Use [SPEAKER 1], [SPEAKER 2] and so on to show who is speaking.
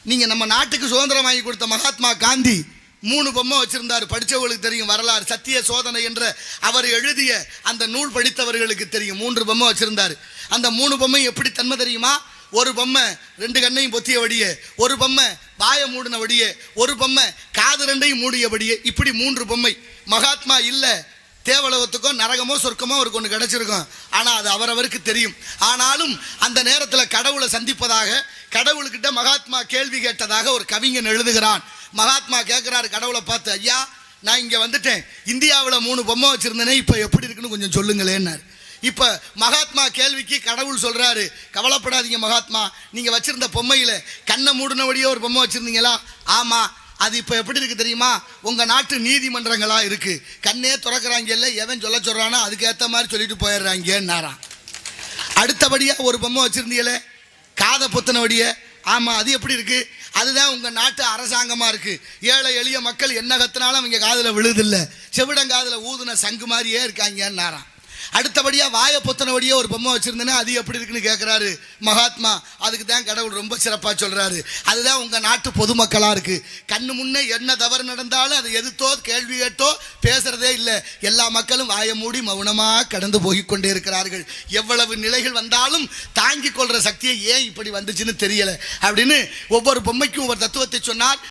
[SPEAKER 1] நீங்கள் நம்ம நாட்டுக்கு சுதந்திரம் வாங்கி கொடுத்த மகாத்மா காந்தி 3 பொம்மை வச்சிருந்தார். படித்தவர்களுக்கு தெரியும் வரலாறு. சத்திய சோதனை என்ற அவர் எழுதிய அந்த நூல் படித்தவர்களுக்கு தெரியும். 3 பொம்மை வச்சிருந்தார். அந்த 3 பொம்மை எப்படி தன்மை தெரியுமா? ஒரு பொம்மை 2 கண்ணையும் பொத்தியபடியே, ஒரு பொம்மை வாய மூடினபடியே, ஒரு பொம்மை காது 2ஐயும் மூடியபடியே, இப்படி 3 பொம்மை. மகாத்மா இல்லை, தேவலோகத்துக்கோ நரகமோ சொர்க்கமோ அவருக்கு ஒன்று கிடைச்சிருக்கும். ஆனால் அது அவரவருக்கு தெரியும். ஆனாலும் அந்த நேரத்தில் கடவுளை சந்திப்பதாக, கடவுள்கிட்ட மகாத்மா கேள்வி கேட்டதாக ஒரு கவிஞன் எழுதுகிறான். மகாத்மா கேட்குறாரு கடவுளை பார்த்து, ஐயா நான் இங்கே வந்துட்டேன், இந்தியாவில் 3 பொம்மை வச்சுருந்தேனே, இப்போ எப்படி இருக்குன்னு கொஞ்சம் சொல்லுங்களேன்னாரு. இப்போ மகாத்மா கேள்விக்கு கடவுள் சொல்கிறாரு, கவலைப்படாதீங்க மகாத்மா, நீங்கள் வச்சுருந்த பொம்மையில் கண்ணை மூடினபடியே ஒரு பொம்மை வச்சுருந்தீங்களா? ஆமாம். அது இப்போ எப்படி இருக்குது தெரியுமா? உங்கள் நாட்டு நீதிமன்றங்களாக இருக்குது. கண்ணே திறக்கிறாங்க இல்லை, எவன் சொல்கிறானோ அதுக்கேற்ற மாதிரி சொல்லிட்டு போயிடுறாங்கன்னாரான். அடுத்தபடியாக ஒரு பொம்மை வச்சுருந்தீங்களே காதை பொத்தினபடியே, ஆமாம் அது எப்படி இருக்குது? அதுதான் உங்கள் நாட்டு அரசாங்கமாக இருக்குது. ஏழை எளிய மக்கள் என்ன கத்தினாலும் அவங்க காதில் விழுதில்லை, செவிடங்காதில் ஊதுன சங்கு மாதிரியே இருக்காங்கன்னாரான். அடுத்தபடியாக வாயை பொத்தனபடியே ஒரு பொம்மை வச்சுருந்தேன்னா அது எப்படி இருக்குன்னு கேட்குறாரு மகாத்மா. அதுக்கு தான் கடவுள் ரொம்ப சிறப்பாக சொல்கிறாரு, அதுதான் உங்கள் நாட்டு பொதுமக்களாக இருக்குது. கண்ணு முன்னே என்ன தவறு நடந்தாலும் அதை எதிர்த்தோ கேள்வி கேட்டோ பேசுகிறதே இல்லை. எல்லா மக்களும் வாயை மூடி மௌனமாக கடந்து போய்கொண்டே இருக்கிறார்கள். எவ்வளவு நிலைகள் வந்தாலும் தாங்கிக் கொள்கிற சக்தியை ஏன் இப்படி வந்துச்சுன்னு தெரியலை அப்படின்னு ஒவ்வொரு பொம்மைக்கும் ஒவ்வொரு தத்துவத்தை சொன்னார்.